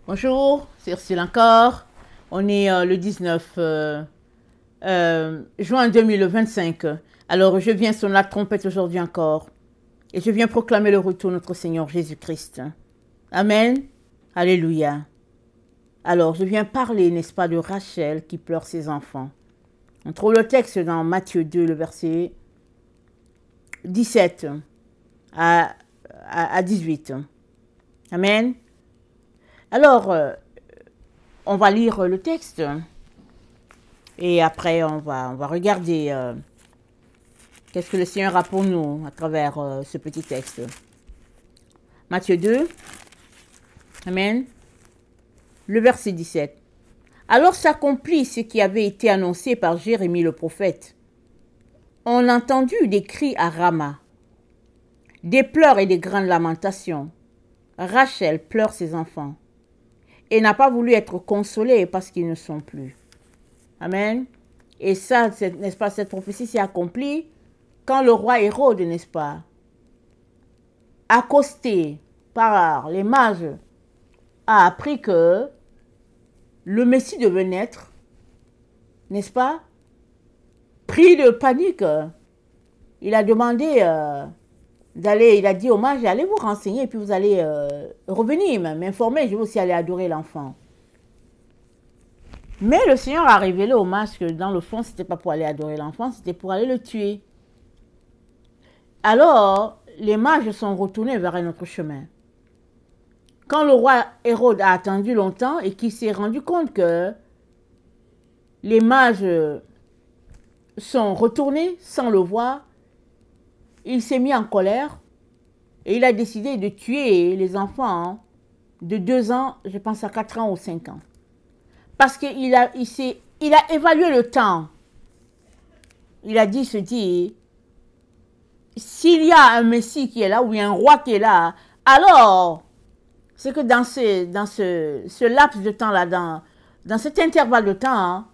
Bonjour, c'est Ursule encore. On est le 19 juin 2025. Alors, je viens sonner la trompette aujourd'hui encore. Et je viens proclamer le retour de notre Seigneur Jésus-Christ. Amen. Alléluia. Alors, je viens parler, n'est-ce pas, de Rachel qui pleure ses enfants. On trouve le texte dans Matthieu 2, le verset 17 à 18. Amen. Alors, on va lire le texte et après on va regarder qu'est-ce que le Seigneur a pour nous à travers ce petit texte. Matthieu 2, Amen, le verset 17. Alors s'accomplit ce qui avait été annoncé par Jérémie le prophète. On entendit des cris à Rama, des pleurs et des grandes lamentations. Rachel pleure ses enfants et n'a pas voulu être consolée parce qu'ils ne sont plus. Amen. Et ça, n'est-ce pas, cette prophétie s'est accomplie quand le roi Hérode, n'est-ce pas, accosté par les mages, a appris que le Messie devait naître, n'est-ce pas, pris de panique. Il a demandé il a dit aux mages, allez vous renseigner et puis vous allez revenir, m'informer, je vais aussi aller adorer l'enfant. Mais le Seigneur a révélé aux mages que dans le fond, ce n'était pas pour aller adorer l'enfant, c'était pour aller le tuer. Alors, les mages sont retournés vers un autre chemin. Quand le roi Hérode a attendu longtemps et qu'il s'est rendu compte que les mages sont retournés sans le voir, il s'est mis en colère et il a décidé de tuer les enfants de 2 ans, je pense à 4 ans ou 5 ans. Parce qu'il a évalué le temps. Il a dit, s'il y a un Messie qui est là ou un roi qui est là, alors c'est que dans ce laps de temps-là, dans cet intervalle de temps,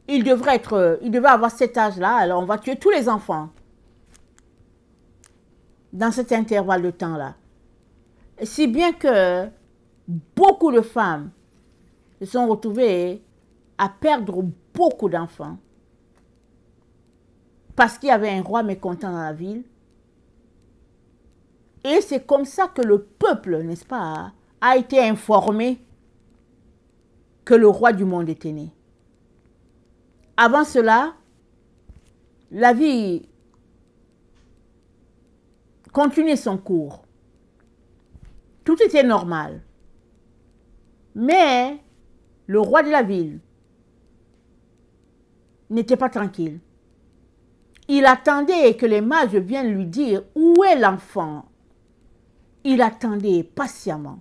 il devait avoir cet âge-là, alors on va tuer tous les enfants. Dans cet intervalle de temps-là. Si bien que beaucoup de femmes se sont retrouvées à perdre beaucoup d'enfants parce qu'il y avait un roi mécontent dans la ville. Et c'est comme ça que le peuple, n'est-ce pas, a été informé que le roi du monde était né. Avant cela, la vie continuait son cours. Tout était normal. Mais le roi de la ville n'était pas tranquille. Il attendait que les mages viennent lui dire où est l'enfant. Il attendait patiemment.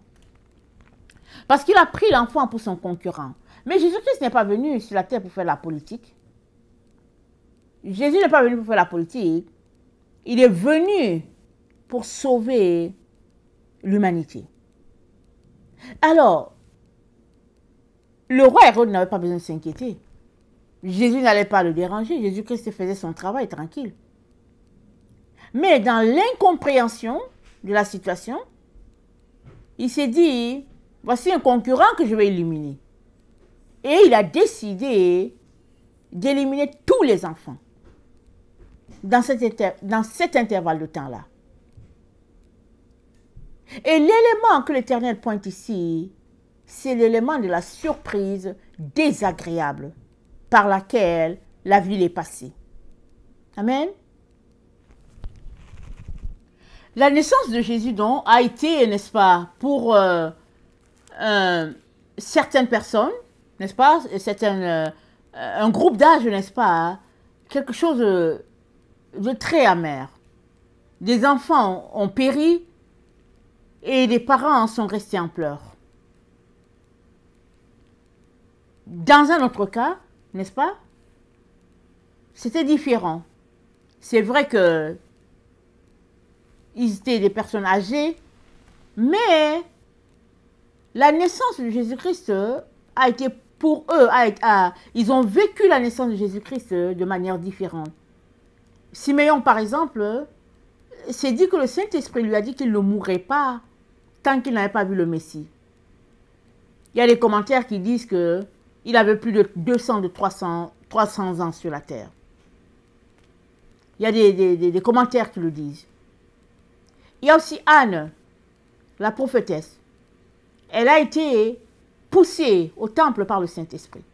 Parce qu'il a pris l'enfant pour son concurrent. Mais Jésus-Christ n'est pas venu sur la terre pour faire la politique. Jésus n'est pas venu pour faire la politique. Il est venu pour sauver l'humanité. Alors, le roi Hérode n'avait pas besoin de s'inquiéter. Jésus n'allait pas le déranger. Jésus-Christ faisait son travail tranquille. Mais dans l'incompréhension de la situation, il s'est dit, voici un concurrent que je vais éliminer. Et il a décidé d'éliminer tous les enfants dans cet intervalle de temps-là. Et l'élément que l'Éternel pointe ici, c'est l'élément de la surprise désagréable par laquelle la ville est passée. Amen. La naissance de Jésus, donc, a été, n'est-ce pas, pour certaines personnes, n'est-ce pas, un groupe d'âge, n'est-ce pas, quelque chose de très amer. Des enfants ont péri et les parents sont restés en pleurs. Dans un autre cas, n'est-ce pas, c'était différent. C'est vrai que ils étaient des personnes âgées, mais la naissance de Jésus-Christ a été pour eux, ils ont vécu la naissance de Jésus-Christ de manière différente. Siméon, par exemple, s'est dit que le Saint-Esprit lui a dit qu'il ne mourrait pas tant qu'il n'avait pas vu le Messie. Il y a des commentaires qui disent qu'il avait plus de 200, de 300 ans sur la terre. Il y a des commentaires qui le disent. Il y a aussi Anne, la prophétesse. Elle a été poussée au temple par le Saint-Esprit.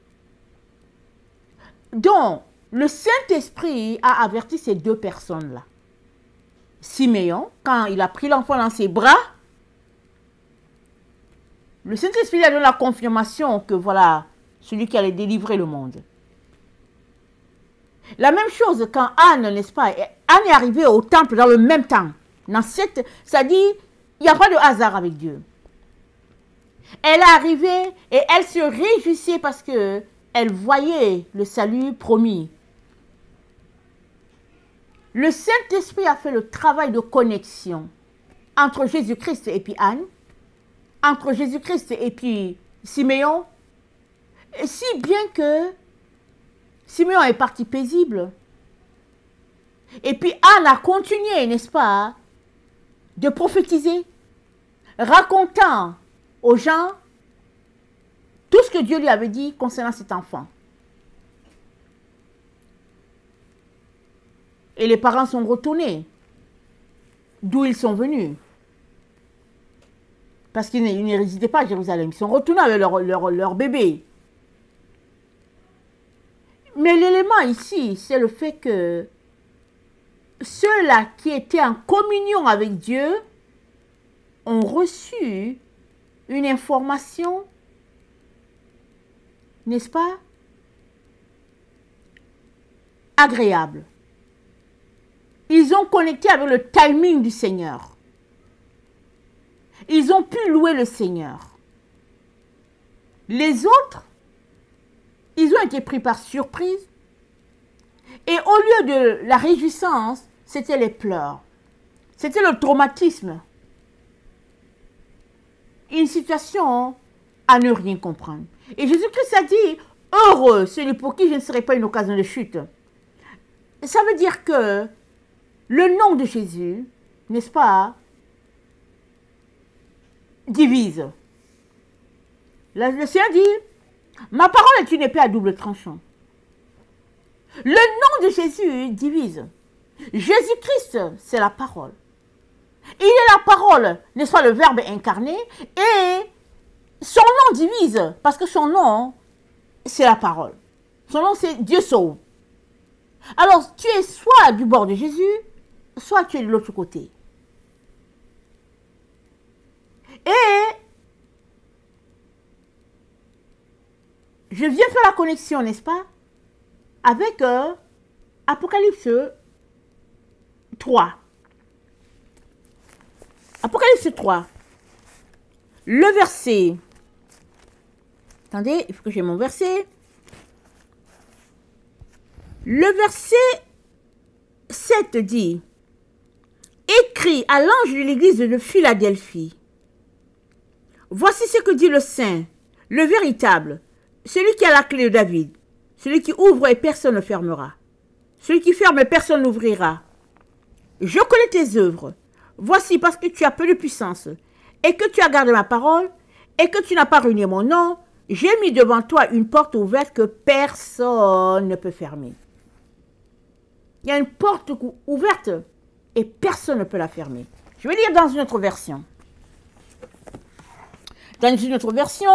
Donc, le Saint-Esprit a averti ces deux personnes-là. Siméon, quand il a pris l'enfant dans ses bras, le Saint-Esprit a donné la confirmation que voilà, celui qui allait délivrer le monde. La même chose quand Anne, n'est-ce pas, Anne est arrivée au temple dans le même temps. Ça dit, il n'y a pas de hasard avec Dieu. Elle est arrivée et elle se réjouissait parce que elle voyait le salut promis. Le Saint-Esprit a fait le travail de connexion entre Jésus-Christ et puis Anne, entre Jésus-Christ et puis Siméon, et si bien que Siméon est parti paisible. Et puis Anne a continué, n'est-ce pas, de prophétiser, racontant aux gens tout ce que Dieu lui avait dit concernant cet enfant. Et les parents sont retournés d'où ils sont venus. Parce qu'ils ne résidaient pas à Jérusalem. Ils sont retournés avec leur bébé. Mais l'élément ici, c'est le fait que ceux-là qui étaient en communion avec Dieu ont reçu une information, n'est-ce pas, agréable. Ils ont connecté avec le timing du Seigneur. Ils ont pu louer le Seigneur. Les autres, ils ont été pris par surprise. Et au lieu de la réjouissance, c'était les pleurs. C'était le traumatisme. Une situation à ne rien comprendre. Et Jésus-Christ a dit, heureux celui pour qui je ne serai pas une occasion de chute. Ça veut dire que le nom de Jésus, n'est-ce pas, divise. Le Seigneur dit, ma parole est une épée à double tranchant. Le nom de Jésus divise. Jésus-Christ, c'est la parole. Il est la parole, n'est-ce pas, le Verbe incarné, et son nom divise, parce que son nom, c'est la parole. Son nom, c'est Dieu sauve. Alors, tu es soit du bord de Jésus, soit tu es de l'autre côté. Et je viens faire la connexion, n'est-ce pas, avec Apocalypse 3. Apocalypse 3. Le verset. Attendez, il faut que j'ai mon verset. Le verset 7 dit, écrit à l'ange de l'église de Philadelphie. Voici ce que dit le Saint, le véritable, celui qui a la clé de David, celui qui ouvre et personne ne fermera, celui qui ferme et personne n'ouvrira. Je connais tes œuvres. Voici parce que tu as peu de puissance et que tu as gardé ma parole et que tu n'as pas renié mon nom, j'ai mis devant toi une porte ouverte que personne ne peut fermer. Il y a une porte ouverte et personne ne peut la fermer. Je vais lire dans une autre version. Dans une autre version,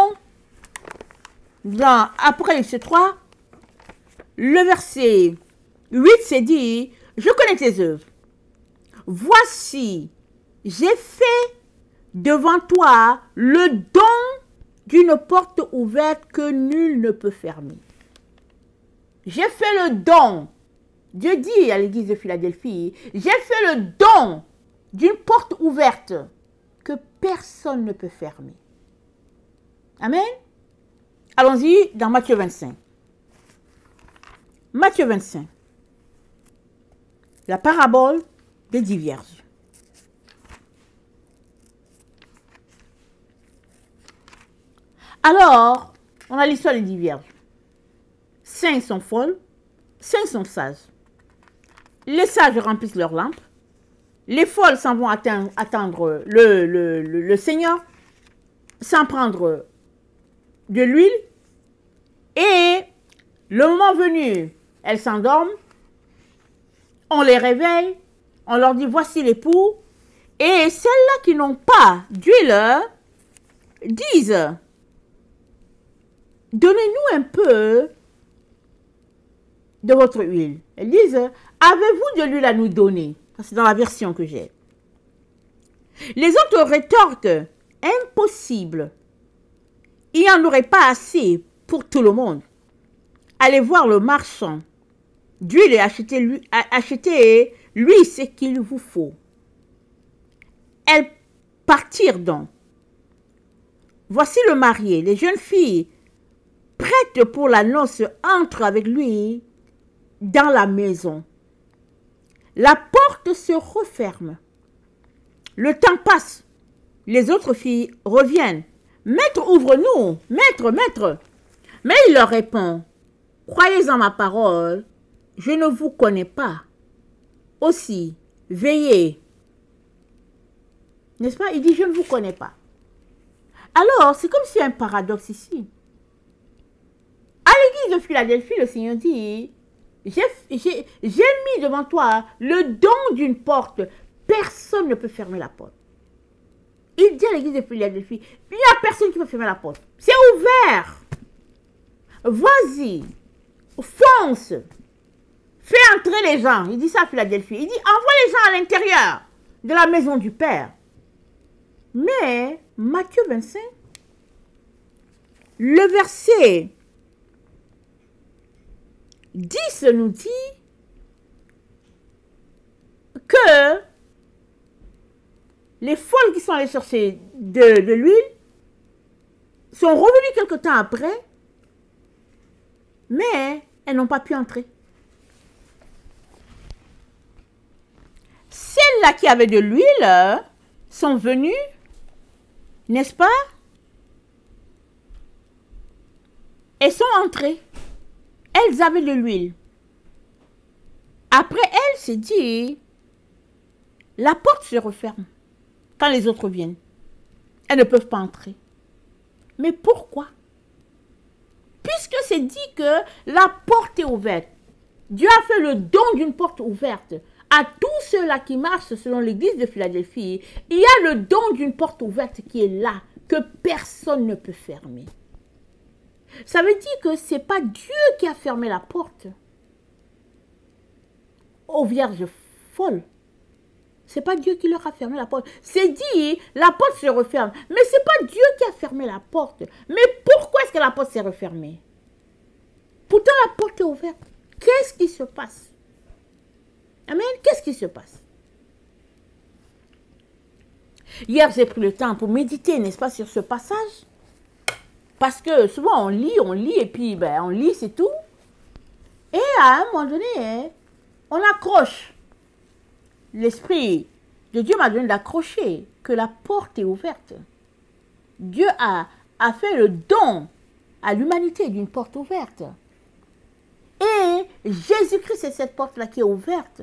dans Apocalypse 3, le verset 8, c'est dit, je connais tes œuvres. Voici, j'ai fait devant toi le don d'une porte ouverte que nul ne peut fermer. J'ai fait le don. Dieu dit à l'église de Philadelphie, j'ai fait le don d'une porte ouverte que personne ne peut fermer. Amen. Allons-y dans Matthieu 25. Matthieu 25. La parabole des 10 vierges. Alors, on a l'histoire des 10 vierges. 5 sont folles, 5 sont sages. Les sages remplissent leurs lampes. Les folles s'en vont attendre le Seigneur sans prendre de l'huile et le moment venu, elles s'endorment, on les réveille, on leur dit voici l'époux, et celles-là qui n'ont pas d'huile disent donnez-nous un peu de votre huile. Elles disent avez-vous de l'huile à nous donner? C'est dans la version que j'ai. Les autres rétorquent impossible. Il n'y en aurait pas assez pour tout le monde. Allez voir le marchand d'huile et achetez-lui ce qu'il vous faut. Elles partirent donc. Voici le marié. Les jeunes filles prêtes pour la noce entrent avec lui dans la maison. La porte se referme. Le temps passe. Les autres filles reviennent. Maître, ouvre-nous. Maître, maître. Mais il leur répond, croyez en ma parole, je ne vous connais pas. Aussi, veillez. N'est-ce pas? Il dit, je ne vous connais pas. Alors, c'est comme s'il y a un paradoxe ici. À l'église de Philadelphie, le Seigneur dit, j'ai mis devant toi le don d'une porte. Personne ne peut fermer la porte. Il dit à l'église de Philadelphie, il n'y a personne qui peut fermer la porte. C'est ouvert. Vas-y, fonce. Fais entrer les gens. Il dit ça à Philadelphie. Il dit, envoie les gens à l'intérieur de la maison du Père. Mais, Matthieu 25, le verset 10 nous dit que les folles qui sont allées chercher de l'huile sont revenues quelque temps après, mais elles n'ont pas pu entrer. Celles-là qui avaient de l'huile sont venues, n'est-ce pas? Elles sont entrées. Elles avaient de l'huile. Après, elle s'est dit, la porte se referme quand les autres viennent. Elles ne peuvent pas entrer. Mais pourquoi? Puisque c'est dit que la porte est ouverte. Dieu a fait le don d'une porte ouverte. À tous ceux-là qui marchent selon l'église de Philadelphie, il y a le don d'une porte ouverte qui est là, que personne ne peut fermer. Ça veut dire que ce n'est pas Dieu qui a fermé la porte aux vierges folles. Ce n'est pas Dieu qui leur a fermé la porte. C'est dit, la porte se referme. Mais ce n'est pas Dieu qui a fermé la porte. Mais pourquoi est-ce que la porte s'est refermée? Pourtant, la porte est ouverte. Qu'est-ce qui se passe? Amen. Qu'est-ce qui se passe? Hier, j'ai pris le temps pour méditer, n'est-ce pas, sur ce passage. Parce que souvent, on lit, et puis on lit, c'est tout. Et à un moment donné, on accroche. L'Esprit de Dieu m'a donné d'accrocher que la porte est ouverte. Dieu a fait le don à l'humanité d'une porte ouverte. Et Jésus-Christ, c'est cette porte-là qui est ouverte.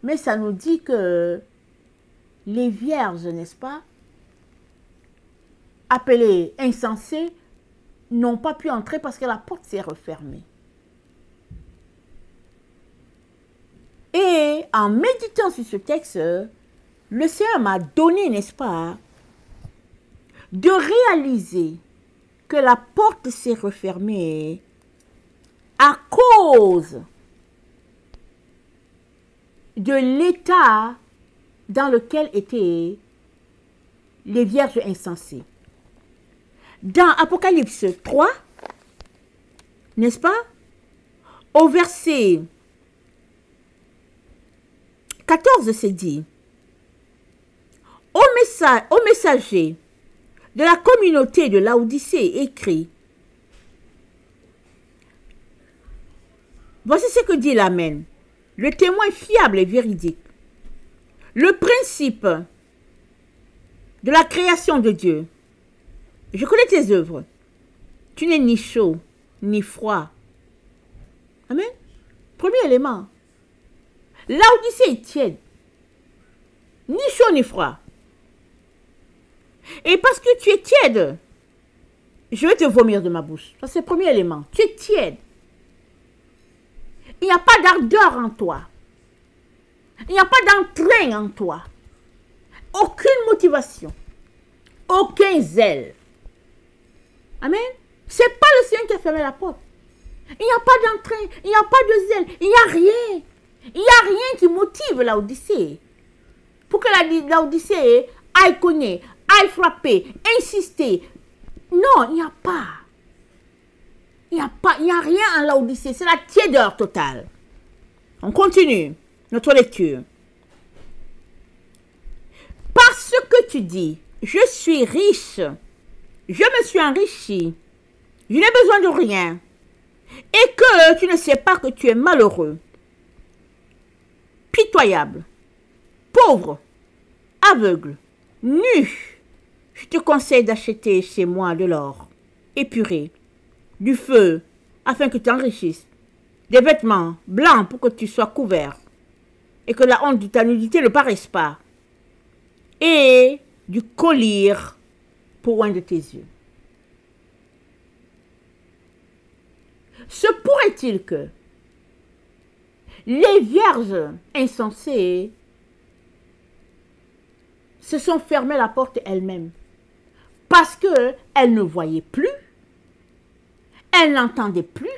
Mais ça nous dit que les vierges, n'est-ce pas, appelées insensées, n'ont pas pu entrer parce que la porte s'est refermée. Et en méditant sur ce texte, le Seigneur m'a donné, n'est-ce pas, de réaliser que la porte s'est refermée à cause de l'état dans lequel étaient les vierges insensées. Dans Apocalypse 3, n'est-ce pas, au verset 14, c'est dit, au messager de la communauté de Laodicée écrit, voici ce que dit l'Amen, le témoin fiable et véridique, le principe de la création de Dieu. Je connais tes œuvres. Tu n'es ni chaud, ni froid. Amen. Premier élément. Laodicée est tiède. Ni chaud, ni froid. Et parce que tu es tiède, je vais te vomir de ma bouche. Ça, c'est le premier élément. Tu es tiède. Il n'y a pas d'ardeur en toi. Il n'y a pas d'entrain en toi. Aucune motivation. Aucun zèle. Amen. Ce n'est pas le Seigneur qui a fermé la porte. Il n'y a pas d'entrain. Il n'y a pas de zèle. Il n'y a rien. Il n'y a rien qui motive Laodicée. Pour que Laodicée aille cogner, aille frapper, insister. Non, il n'y a pas. Il n'y a rien en Laodicée. C'est la tiédeur totale. On continue notre lecture. Parce que tu dis, je suis riche, je me suis enrichi, je n'ai besoin de rien, et que tu ne sais pas que tu es malheureux, pitoyable, pauvre, aveugle, nu, je te conseille d'acheter chez moi de l'or épuré, du feu, afin que tu enrichisses, des vêtements blancs pour que tu sois couvert, et que la honte de ta nudité ne paraisse pas, et du collier pour oindre tes yeux. Se pourrait-il que les vierges insensées se sont fermées la porte elles-mêmes parce qu'elles ne voyaient plus, elles n'entendaient plus,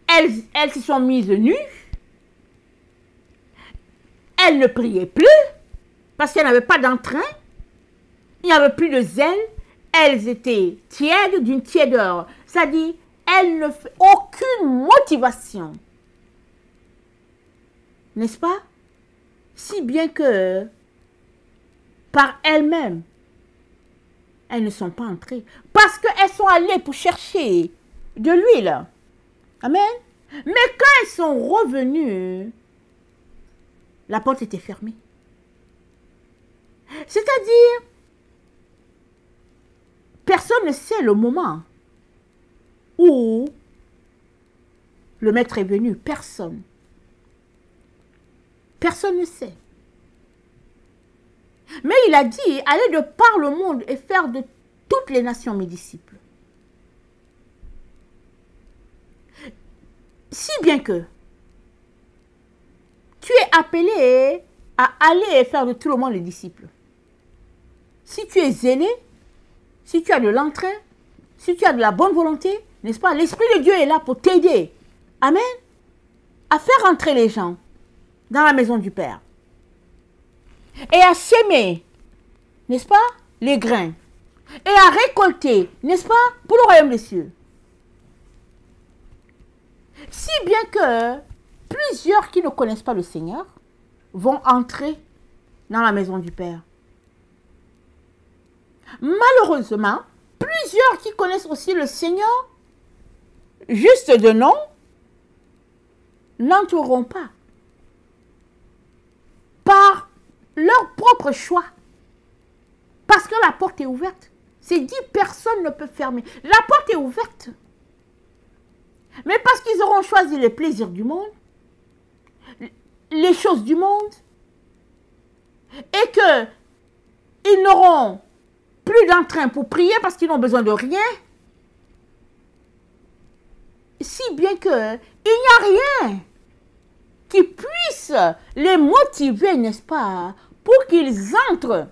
elles se sont mises nues, elles ne priaient plus parce qu'elles n'avaient pas d'entrain, il n'y avait plus de zèle, elles étaient tièdes d'une tiédeur, c'est-à-dire elles n'ont aucune motivation, n'est-ce pas? Si bien que par elles-mêmes, elles ne sont pas entrées parce qu'elles sont allées pour chercher de l'huile. Amen. Mais quand elles sont revenues, la porte était fermée. C'est-à-dire, personne ne sait le moment où le maître est venu. Personne. Personne ne sait. Mais il a dit, allez de par le monde et faire de toutes les nations mes disciples. Si bien que tu es appelé à aller et faire de tout le monde les disciples. Si tu es zélé, si tu as de l'entrain, si tu as de la bonne volonté, n'est-ce pas? L'Esprit de Dieu est là pour t'aider. Amen. À faire entrer les gens dans la maison du Père. Et à s'aimer, n'est-ce pas? Les grains. Et à récolter, n'est-ce pas? Pour le royaume des cieux. Si bien que plusieurs qui ne connaissent pas le Seigneur vont entrer dans la maison du Père. Malheureusement, plusieurs qui connaissent aussi le Seigneur, juste de nom, n'entreront pas par leur propre choix. Parce que la porte est ouverte. C'est dit, personne ne peut fermer. La porte est ouverte. Mais parce qu'ils auront choisi les plaisirs du monde, les choses du monde, et qu'ils n'auront plus d'entrain pour prier parce qu'ils n'ont besoin de rien, si bien qu'il n'y a rien qui puisse les motiver, n'est-ce pas, pour qu'ils entrent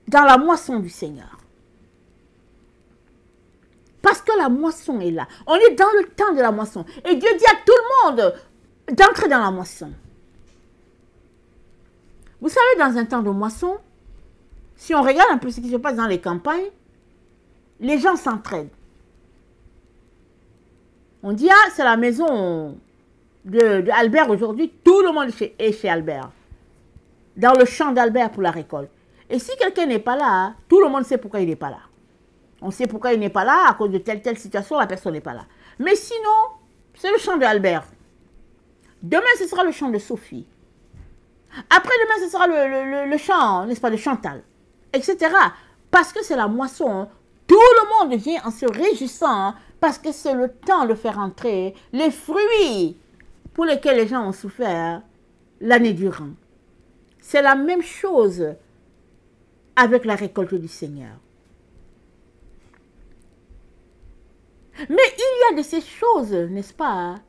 dans la moisson du Seigneur. Parce que la moisson est là. On est dans le temps de la moisson. Et Dieu dit à tout le monde d'entrer dans la moisson. Vous savez, dans un temps de moisson, si on regarde un peu ce qui se passe dans les campagnes, les gens s'entraident. On dit, ah, c'est la maison d'Albert aujourd'hui, tout le monde est chez Albert. Dans le champ d'Albert pour la récolte. Et si quelqu'un n'est pas là, tout le monde sait pourquoi il n'est pas là. On sait pourquoi il n'est pas là, à cause de telle situation, la personne n'est pas là. Mais sinon, c'est le champ d'Albert. Demain, ce sera le champ de Sophie. Après-demain, ce sera le champ, n'est-ce pas, de Chantal, etc. Parce que c'est la moisson. Tout le monde vient en se réjouissant parce que c'est le temps de faire entrer les fruits pour lesquels les gens ont souffert l'année durant. C'est la même chose avec la récolte du Seigneur. Mais il y a de ces choses, n'est-ce pas,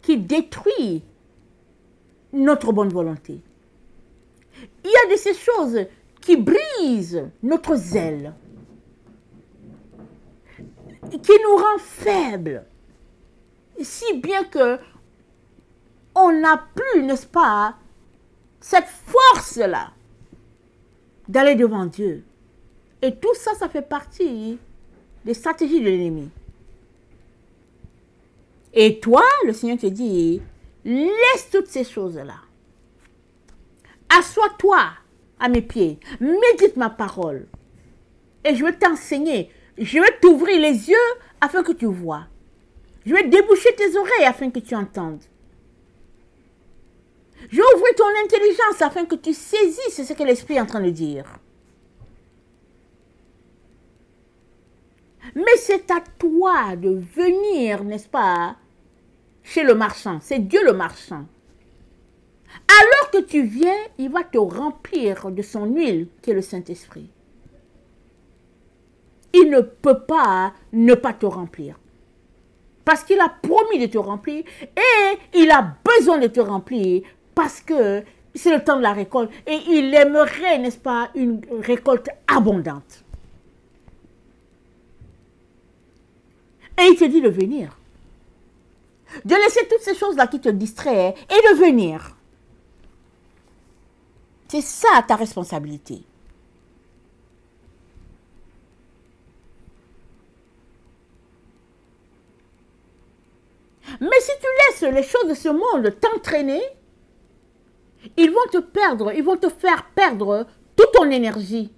qui détruisent notre bonne volonté. Il y a de ces choses qui brisent notre zèle, qui nous rend faibles, si bien que on n'a plus, n'est-ce pas, cette force-là d'aller devant Dieu. Et tout ça, ça fait partie des stratégies de l'ennemi. Et toi, le Seigneur te dit, laisse toutes ces choses-là. Assois-toi à mes pieds, médite ma parole. Et je vais t'enseigner, je vais t'ouvrir les yeux afin que tu vois. Je vais déboucher tes oreilles afin que tu entendes. Je vais ouvrir ton intelligence afin que tu saisisses ce que l'Esprit est en train de dire. Mais c'est à toi de venir, n'est-ce pas, chez le marchand. C'est Dieu le marchand. Alors que tu viens, il va te remplir de son huile, qui est le Saint-Esprit. Il ne peut pas ne pas te remplir. Parce qu'il a promis de te remplir et il a besoin de te remplir parce que c'est le temps de la récolte et il aimerait, n'est-ce pas, une récolte abondante. Et il te dit de venir. De laisser toutes ces choses-là qui te distraient et de venir. C'est ça ta responsabilité. Mais si tu laisses les choses de ce monde t'entraîner, ils vont te perdre, ils vont te faire perdre toute ton énergie.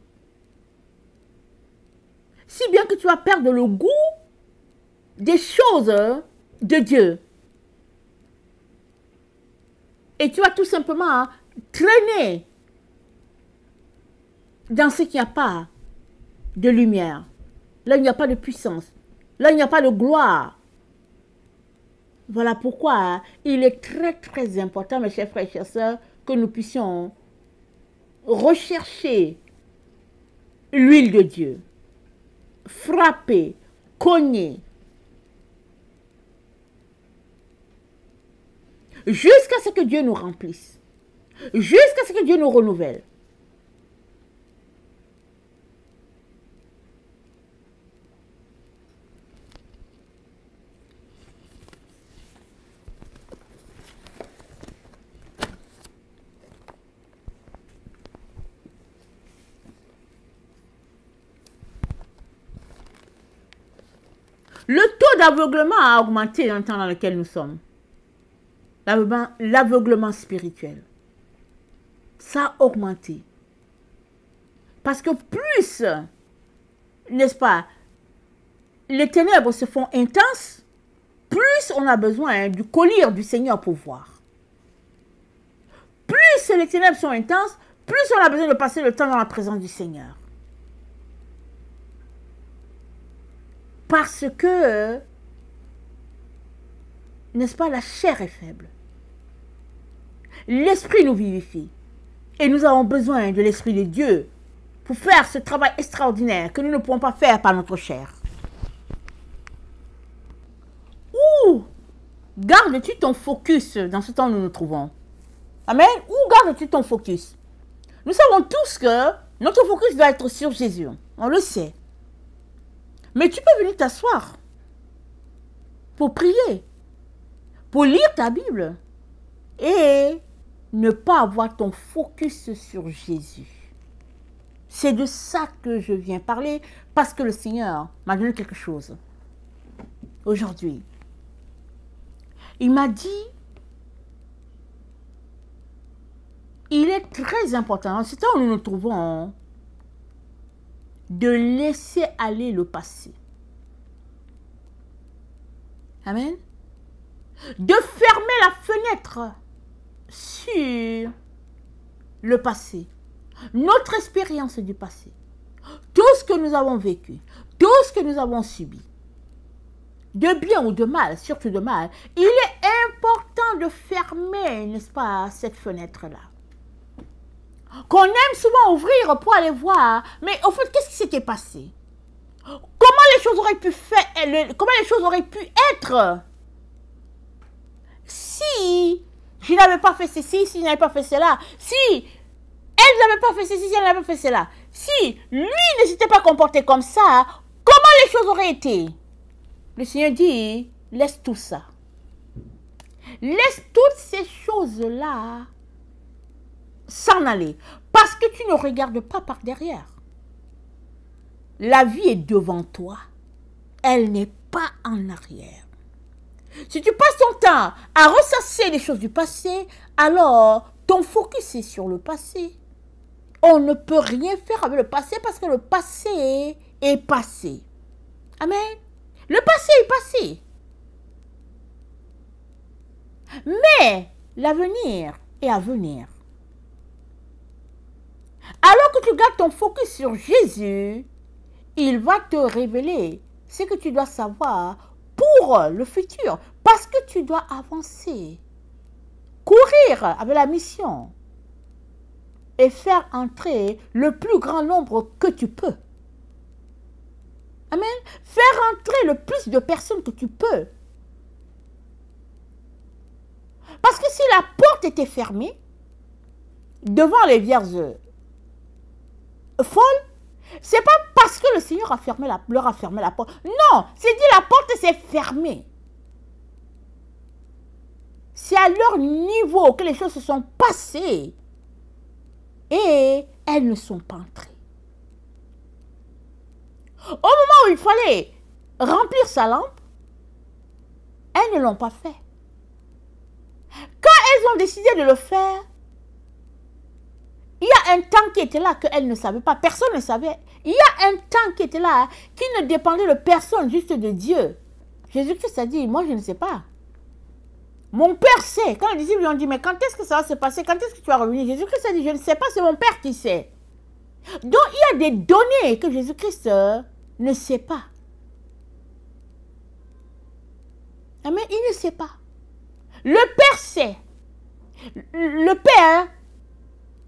Si bien que tu vas perdre le goût des choses de Dieu. Et tu vas tout simplement traîner dans ce qu'il n'y a pas de lumière. Là, il n'y a pas de puissance. Là, il n'y a pas de gloire. Voilà pourquoi il est très très important, mes chers frères et chères sœurs, que nous puissions rechercher l'huile de Dieu, frapper, cogner, jusqu'à ce que Dieu nous remplisse, jusqu'à ce que Dieu nous renouvelle. Le taux d'aveuglement a augmenté dans le temps dans lequel nous sommes. L'aveuglement spirituel. Ça a augmenté. Parce que plus, n'est-ce pas, les ténèbres se font intenses, plus on a besoin du collier du Seigneur pour voir. Plus les ténèbres sont intenses, plus on a besoin de passer le temps dans la présence du Seigneur. Parce que, n'est-ce pas, la chair est faible. L'esprit nous vivifie. Et nous avons besoin de l'esprit de Dieu pour faire ce travail extraordinaire que nous ne pouvons pas faire par notre chair. Où gardes-tu ton focus dans ce temps où nous nous trouvons? Amen. Où gardes-tu ton focus? Nous savons tous que notre focus doit être sur Jésus. On le sait. Mais tu peux venir t'asseoir pour prier, pour lire ta Bible et ne pas avoir ton focus sur Jésus. C'est de ça que je viens parler parce que le Seigneur m'a donné quelque chose aujourd'hui. Il m'a dit, il est très important, c'est là où nous nous trouvons, de laisser aller le passé. Amen. De fermer la fenêtre sur le passé. Notre expérience du passé. Tout ce que nous avons vécu. Tout ce que nous avons subi. De bien ou de mal, surtout de mal. Il est important de fermer, n'est-ce pas, cette fenêtre-là. qu'on aime souvent ouvrir pour aller voir, mais au fait, qu'est-ce qui s'était passé? Comment les choses auraient pu faire, comment les choses auraient pu être si je n'avais pas fait ceci, si je n'avais pas fait cela, si elle n'avait pas fait ceci, si elle n'avait pas fait cela, si lui ne s'était pas comporté comme ça, comment les choses auraient été? Le Seigneur dit, laisse tout ça. Laisse toutes ces choses-là s'en aller. Parce que tu ne regardes pas par derrière. La vie est devant toi. Elle n'est pas en arrière. Si tu passes ton temps à ressasser les choses du passé, alors ton focus est sur le passé. On ne peut rien faire avec le passé parce que le passé est passé. Amen. Le passé est passé. Mais l'avenir est à venir. Alors que tu gardes ton focus sur Jésus, il va te révéler ce que tu dois savoir pour le futur. Parce que tu dois avancer, courir avec la mission et faire entrer le plus grand nombre que tu peux. Amen. Faire entrer le plus de personnes que tu peux. Parce que si la porte était fermée, devant les vierges folles, c'est pas parce que le Seigneur leur a fermé la porte. Non, c'est dit la porte s'est fermée. C'est à leur niveau que les choses se sont passées. Et elles ne sont pas entrées. Au moment où il fallait remplir sa lampe, elles ne l'ont pas fait. Quand elles ont décidé de le faire, il y a un temps qui était là qu'elles ne savaient pas. Personne ne savait. Il y a un temps qui était là qui ne dépendait de personne, juste de Dieu. Jésus-Christ a dit, moi je ne sais pas. Mon Père sait. Quand les disciples lui ont dit, mais quand est-ce que ça va se passer? Quand est-ce que tu vas revenir? Jésus-Christ a dit, je ne sais pas, c'est mon Père qui sait. Donc il y a des données que Jésus-Christ ne sait pas. Amen, il ne sait pas. Le Père sait. Le Père,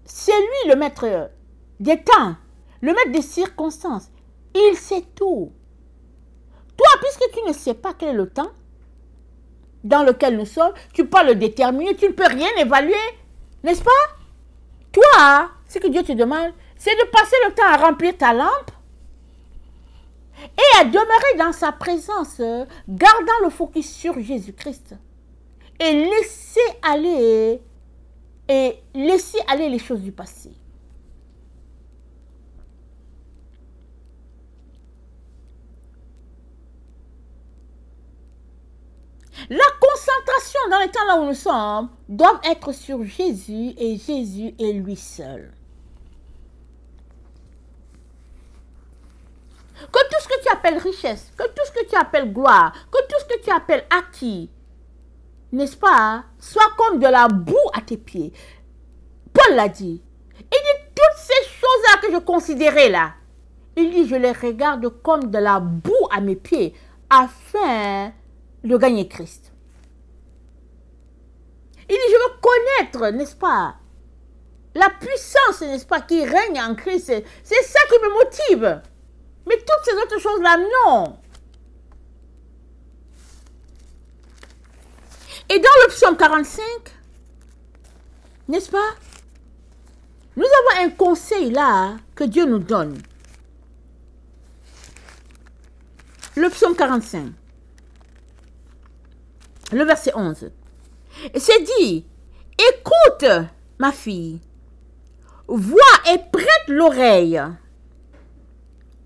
c'est lui le maître des temps, le maître des circonstances. Il sait tout. Toi, puisque tu ne sais pas quel est le temps dans lequel nous sommes, tu peux pas le déterminer, tu ne peux rien évaluer, n'est-ce pas? Toi, ce que Dieu te demande, c'est de passer le temps à remplir ta lampe et à demeurer dans sa présence, gardant le focus sur Jésus-Christ et laisser aller les choses du passé. La concentration dans les temps là où nous sommes doit être sur Jésus et Jésus est lui seul. Que tout ce que tu appelles richesse, que tout ce que tu appelles gloire, que tout ce que tu appelles acquis, n'est-ce pas, soit comme de la boue à tes pieds. Paul l'a dit. Il dit toutes ces choses-là que je considérais là. Il dit je les regarde comme de la boue à mes pieds afin de gagner Christ. Il dit je veux connaître, n'est-ce pas, la puissance, n'est-ce pas, qui règne en Christ. C'est ça qui me motive. Mais toutes ces autres choses-là, non. Et dans le psaume 45, n'est-ce pas, nous avons un conseil là que Dieu nous donne. Le psaume 45, le verset 11. Et c'est dit, écoute ma fille, vois et prête l'oreille.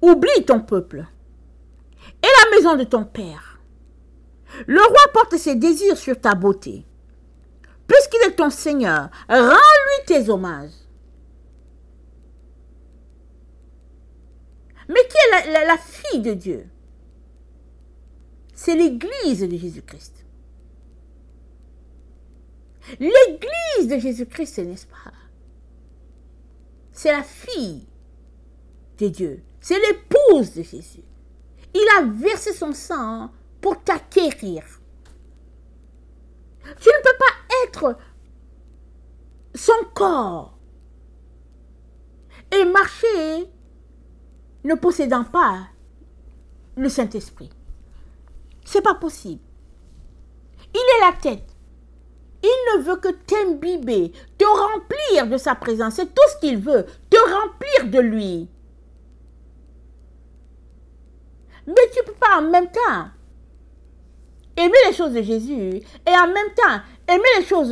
Oublie ton peuple et la maison de ton père. Le roi porte ses désirs sur ta beauté. Puisqu'il est ton Seigneur, rends-lui tes hommages. Mais qui est la fille de Dieu? C'est l'église de Jésus-Christ. L'église de Jésus-Christ, n'est-ce pas? C'est la fille de Dieu. C'est l'épouse de Jésus. Il a versé son sang pour t'acquérir. Tu ne peux pas être son corps et marcher ne possédant pas le Saint-Esprit. C'est pas possible. Il est la tête. Il ne veut que t'imbiber, te remplir de sa présence. C'est tout ce qu'il veut, te remplir de lui. Mais tu ne peux pas en même temps aimer les choses de Jésus et en même temps aimer les choses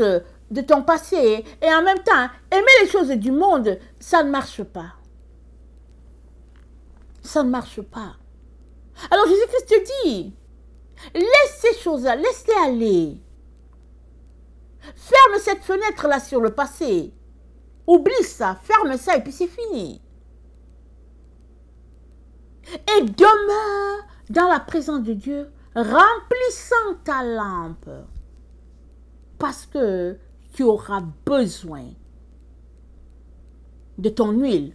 de ton passé et en même temps aimer les choses du monde. Ça ne marche pas. Ça ne marche pas. Alors Jésus-Christ te dit, laisse ces choses-là, laisse-les aller. Ferme cette fenêtre-là sur le passé. Oublie ça, ferme ça et puis c'est fini. Et demeure dans la présence de Dieu, remplissant ta lampe. Parce que tu auras besoin de ton huile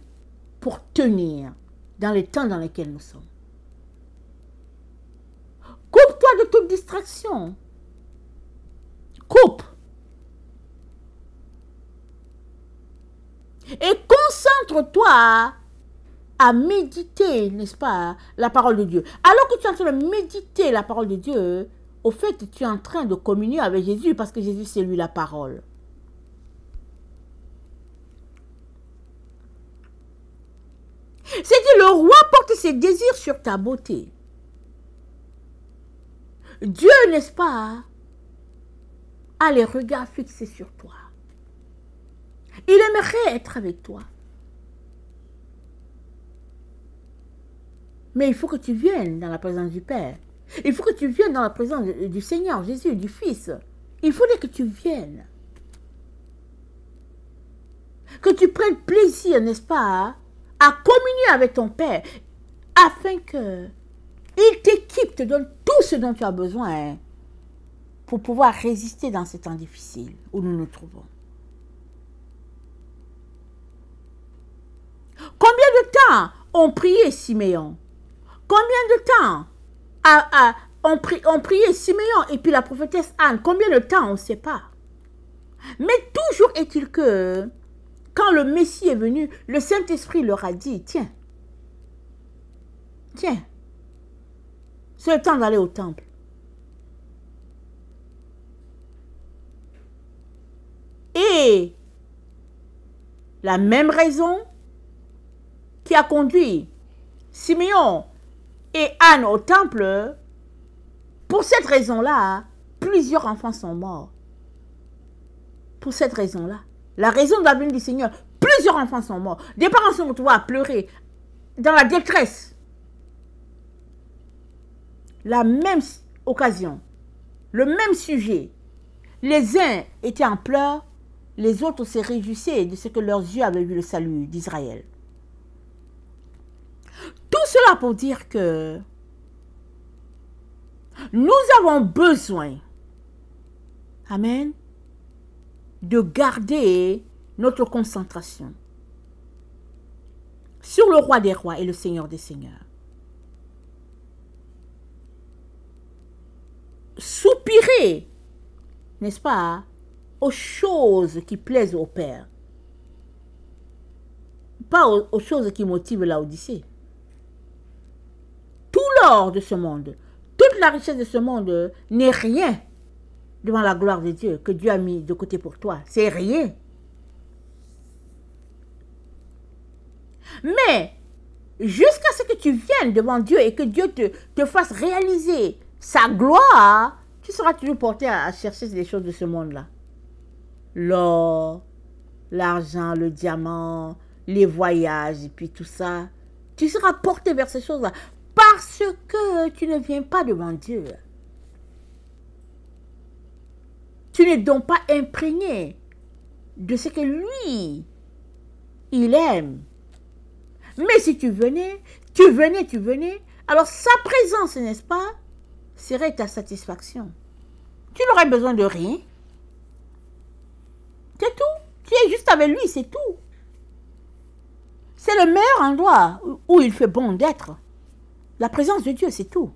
pour tenir dans les temps dans lesquels nous sommes. Coupe-toi de toute distraction. Coupe. Et concentre-toi à méditer, n'est-ce pas, la parole de Dieu. Alors que tu es en train de méditer la parole de Dieu, au fait, tu es en train de communier avec Jésus parce que Jésus, c'est lui la parole. C'est-à-dire, le roi porte ses désirs sur ta beauté. Dieu, n'est-ce pas, a les regards fixés sur toi. Il aimerait être avec toi. Mais il faut que tu viennes dans la présence du Père. Il faut que tu viennes dans la présence du Seigneur, Jésus, du Fils. Il faudrait que tu viennes. Que tu prennes plaisir, n'est-ce pas, à communier avec ton Père, afin que il t'équipe, te donne tout ce dont tu as besoin pour pouvoir résister dans ces temps difficiles où nous nous trouvons. Combien de temps ont prié Siméon? Combien de temps ont prié Siméon et puis la prophétesse Anne? Combien de temps, on ne sait pas. Mais toujours est-il que, quand le Messie est venu, le Saint-Esprit leur a dit, tiens, c'est le temps d'aller au temple. Et la même raison qui a conduit Siméon et Anne au temple, pour cette raison-là, plusieurs enfants sont morts. Pour cette raison-là. La raison de la venue du Seigneur, plusieurs enfants sont morts. Des parents sont retrouvés à pleurer dans la détresse. La même occasion, le même sujet. Les uns étaient en pleurs, les autres se réjouissaient de ce que leurs yeux avaient vu le salut d'Israël. Tout cela pour dire que nous avons besoin, amen, de garder notre concentration sur le roi des rois et le Seigneur des seigneurs. Soupirer, n'est-ce pas, aux choses qui plaisent au Père, pas aux choses qui motivent la Odyssée. Tout l'or de ce monde, toute la richesse de ce monde n'est rien devant la gloire de Dieu que Dieu a mis de côté pour toi. C'est rien. Mais jusqu'à ce que tu viennes devant Dieu et que Dieu te fasse réaliser sa gloire, tu seras toujours porté à chercher les choses de ce monde-là. L'or, l'argent, le diamant, les voyages et puis tout ça. Tu seras porté vers ces choses-là parce que tu ne viens pas devant Dieu. Tu n'es donc pas imprégné de ce que lui, il aime. Mais si tu venais, alors sa présence, n'est-ce pas, serait ta satisfaction. Tu n'aurais besoin de rien. C'est tout. Tu es juste avec lui, c'est tout. C'est le meilleur endroit où il fait bon d'être. La présence de Dieu, c'est tout.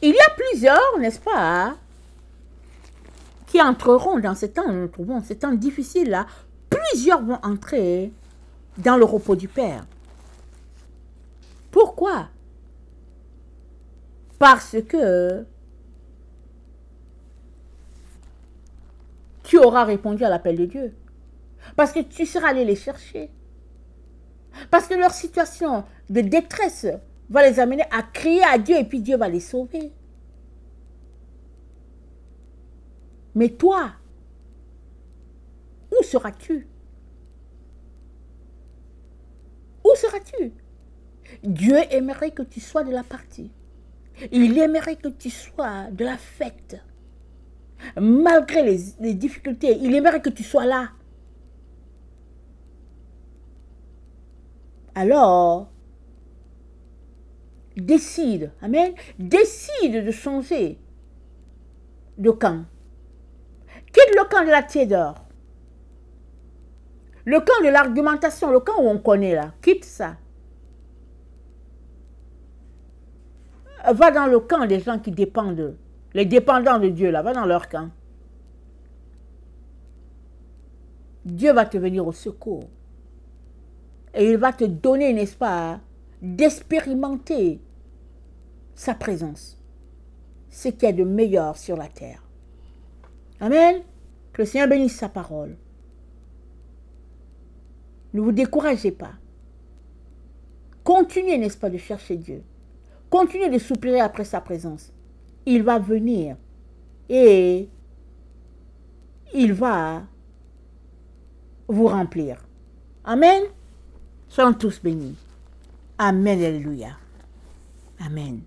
Il y a plusieurs, n'est-ce pas, qui entreront dans ces temps, nous trouvons, ces temps difficiles-là. Plusieurs vont entrer dans le repos du Père. Pourquoi? Parce que tu auras répondu à l'appel de Dieu. Parce que tu seras allé les chercher. Parce que leur situation de détresse va les amener à crier à Dieu et puis Dieu va les sauver. Mais toi, où seras-tu? Où seras-tu? Dieu aimerait que tu sois de la partie. Il aimerait que tu sois de la fête. Malgré les difficultés, il aimerait que tu sois là. Alors, décide, amen, décide de changer de camp. Quitte le camp de la tiédeur. Le camp de l'argumentation, le camp où on connaît là, quitte ça. Va dans le camp des gens qui dépendent, les dépendants de Dieu là, va dans leur camp. Dieu va te venir au secours. Et il va te donner, n'est-ce pas, d'expérimenter sa présence. Ce qu'il y a de meilleur sur la terre. Amen. Que le Seigneur bénisse sa parole. Ne vous découragez pas. Continuez, n'est-ce pas, de chercher Dieu. Continuez de soupirer après sa présence. Il va venir et il va vous remplir. Amen. Soyons tous bénis. Amen, alléluia. Amen.